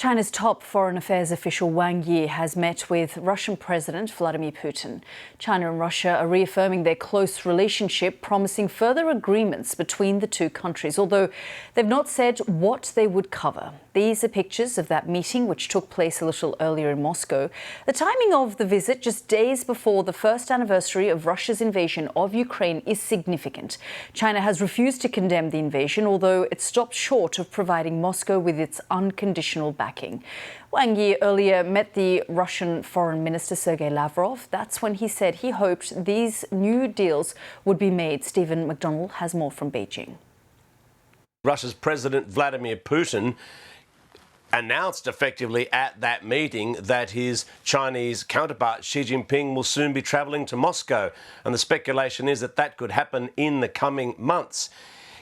China's top foreign affairs official Wang Yi has met with Russian President Vladimir Putin. China and Russia are reaffirming their close relationship, promising further agreements between the two countries, although they've not said what they would cover. These are pictures of that meeting, which took place a little earlier in Moscow. The timing of the visit, just days before the first anniversary of Russia's invasion of Ukraine, is significant. China has refused to condemn the invasion, although it stopped short of providing Moscow with its unconditional backing. Wang Yi earlier met the Russian Foreign Minister Sergei Lavrov. That's when he said he hoped these new deals would be made. Stephen McDonald has more from Beijing. Russia's President Vladimir Putin announced effectively at that meeting that his Chinese counterpart Xi Jinping will soon be travelling to Moscow, and the speculation is that that could happen in the coming months.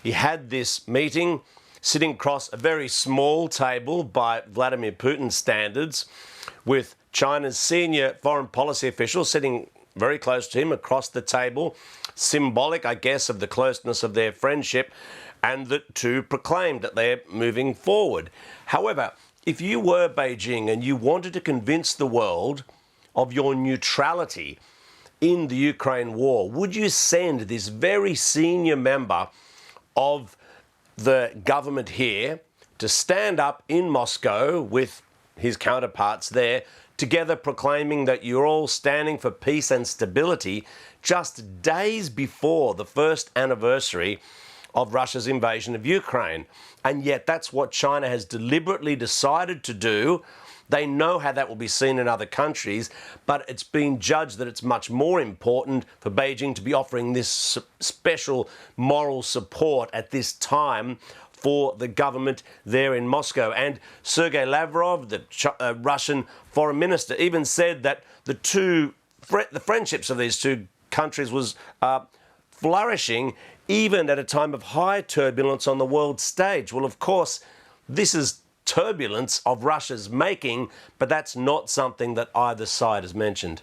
He had this meeting sitting across a very small table by Vladimir Putin's standards, with China's senior foreign policy officials sitting very close to him across the table, symbolic, I guess, of the closeness of their friendship, and the two proclaimed that they're moving forward. However, if you were Beijing and you wanted to convince the world of your neutrality in the Ukraine war, would you send this very senior member of the government here to stand up in Moscow with his counterparts there, together proclaiming that you're all standing for peace and stability just days before the first anniversary of Russia's invasion of Ukraine? And yet that's what China has deliberately decided to do. They know how that will be seen in other countries, but it's been judged that it's much more important for Beijing to be offering this special moral support at this time for the government there in Moscow. And Sergei Lavrov, the Russian foreign minister, even said that the friendships of these two countries was flourishing even at a time of high turbulence on the world stage. Well, of course, this is turbulence of Russia's making, but that's not something that either side has mentioned.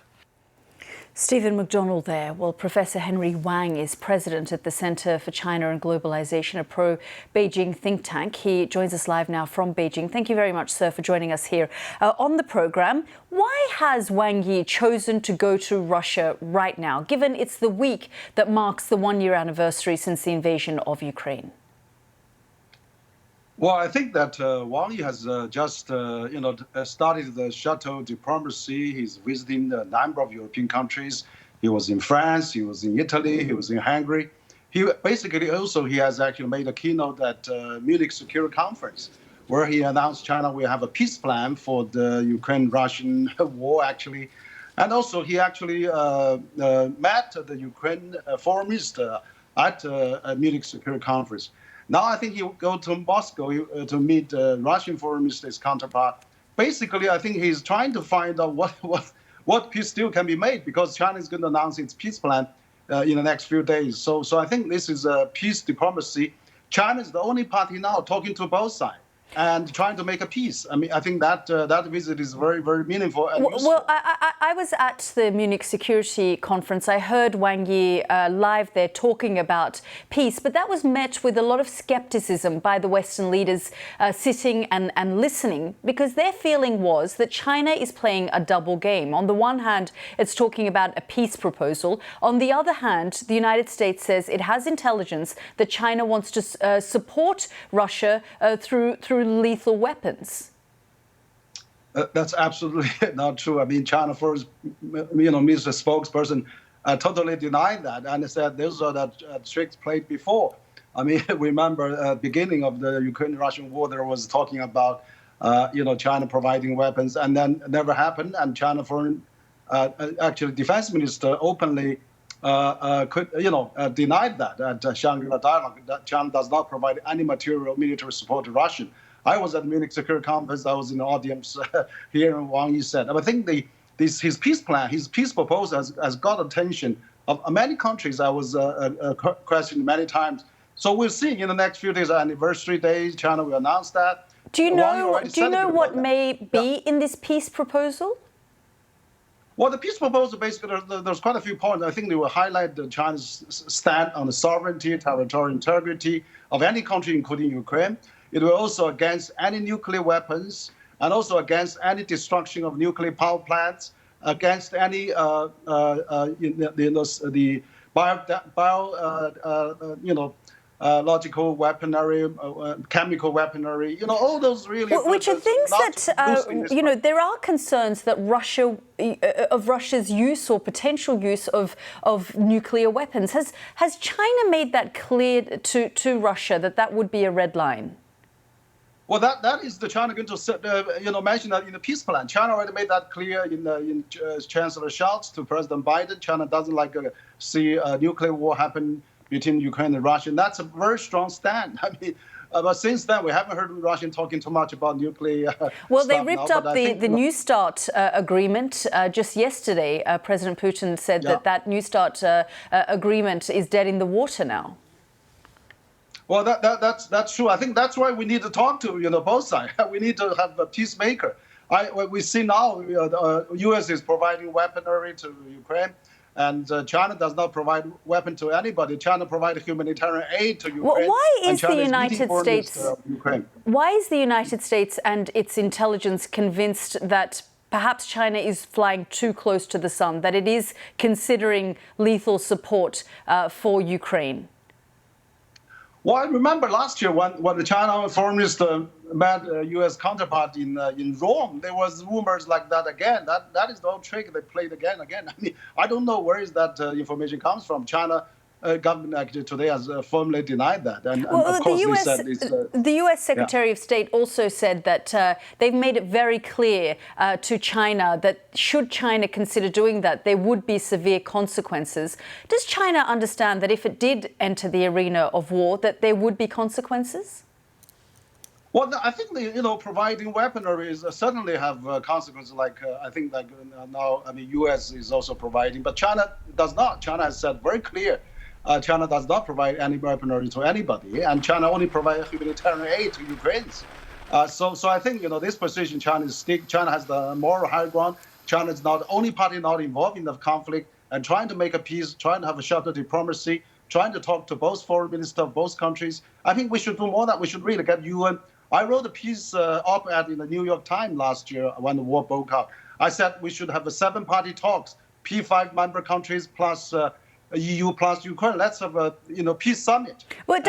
Stephen McDonald there. Well, Professor Henry Wang is president at the Center for China and Globalization, a pro-Beijing think tank. He joins us live now from Beijing. Thank you very much, sir, for joining us here on the program. Why has Wang Yi chosen to go to Russia right now, given it's the week that marks the one-year anniversary since the invasion of Ukraine? Well, I think that Wang Yi has just, started the shuttle diplomacy. He's visiting a number of European countries. He was in France, he was in Italy, he was in Hungary. He has actually made a keynote at Munich Security Conference, where he announced China will have a peace plan for the Ukraine-Russian war, actually. And also, he actually met the Ukraine foreign minister at Munich Security Conference. Now I think he will go to Moscow to meet Russian foreign minister's counterpart. Basically, I think he's trying to find out what peace deal can be made, because China is going to announce its peace plan in the next few days. So I think this is a peace diplomacy. China is the only party now talking to both sides and trying to make a peace. I mean, I think that that visit is very, very meaningful and useful. Well, I was at the Munich Security Conference. I heard Wang Yi live there talking about peace, but that was met with a lot of skepticism by the Western leaders sitting and listening, because their feeling was that China is playing a double game. On the one hand, it's talking about a peace proposal. On the other hand, the United States says it has intelligence that China wants to support Russia through lethal weapons. That's absolutely not true. I mean, China First, Mr. Spokesperson totally denied that and said those are the tricks played before. I mean, remember beginning of the Ukraine-Russian war, there was talking about, China providing weapons, and then it never happened. And China Foreign, actually, Defense Minister openly denied that at Shangri-La Dialogue, that China does not provide any material military support to Russia. I was at Munich Security Conference. I was in the audience here, and Wang Yi said, I think his peace plan, his peace proposal has got attention of many countries. I was questioned many times. So we'll see in the next few days, anniversary days, China will announce that. Do you know what may be in this peace proposal? Well, the peace proposal, basically, there's quite a few points. I think they will highlight China's stand on the sovereignty, territorial integrity of any country, including Ukraine. It will also against any nuclear weapons, and also against any destruction of nuclear power plants, against any the logical weaponry, chemical weaponry, all those really. Which are things that, there are concerns that Russia's use or potential use of nuclear weapons. Has China made that clear to Russia that would be a red line? Well, that is the China going to mention that in the peace plan. China already made that clear in Chancellor Scholz to President Biden. China doesn't like to see a nuclear war happen between Ukraine and Russia. And that's a very strong stand. I mean, but since then, we haven't heard Russia talking too much about nuclear. Well, they ripped up the New START agreement just yesterday. President Putin said that New START agreement is dead in the water now. Well, that's true. I think that's why we need to talk to both sides. We need to have a peacemaker. What we see now, the U.S. is providing weaponry to Ukraine, and China does not provide weapon to anybody. China provides humanitarian aid to Ukraine. Well, why is the United States? Why is the United States and its intelligence convinced that perhaps China is flying too close to the sun, that it is considering lethal support for Ukraine? Well, I remember last year when the China foreign minister met U.S. counterpart in Rome, there was rumors like that again. That is the old trick they played again. I mean, I don't know where is that information comes from. China government actually today has firmly denied that. And of course, the U.S. Secretary of State also said that they've made it very clear to China that should China consider doing that, there would be severe consequences. Does China understand that if it did enter the arena of war, that there would be consequences? Well, I think providing weaponry is certainly have consequences. I think now, I mean, U.S. is also providing, but China does not. China has said very clear. China does not provide any weaponry to anybody, and China only provides humanitarian aid to Ukrainians. So I think this position China has the moral high ground. China is not the only party not involved in the conflict and trying to make a peace, trying to have a shelter diplomacy, trying to talk to both foreign ministers of both countries. I think we should do more. That we should really get UN. I wrote a piece op-ed in the New York Times last year when the war broke out. I said we should have a 7-party talks, P5 member countries plus. EU plus Ukraine. Let's have a peace summit. Well, it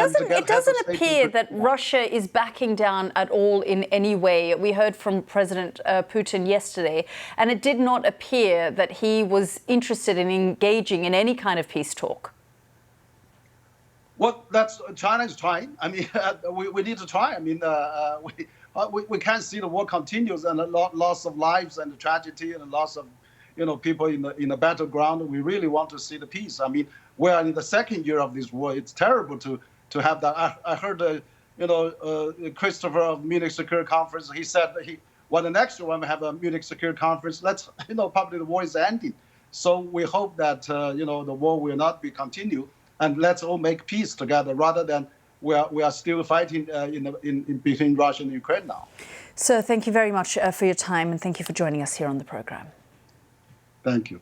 doesn't appear that Russia is backing down at all in any way. We heard from President Putin yesterday, and it did not appear that he was interested in engaging in any kind of peace talk. Well, China is trying. I mean, we need to try. I mean, we can't see the war continues and a loss of lives and the tragedy and the loss of people in the battleground. We really want to see the peace. I mean, we are in the second year of this war. It's terrible to have that. I heard, Christopher of Munich Security Conference. He said the next year when we have a Munich Security Conference, let's, probably the war is ending. So we hope that, the war will not be continued, and let's all make peace together rather than we are still fighting in between Russia and Ukraine now. So thank you very much for your time, and thank you for joining us here on the program. Thank you.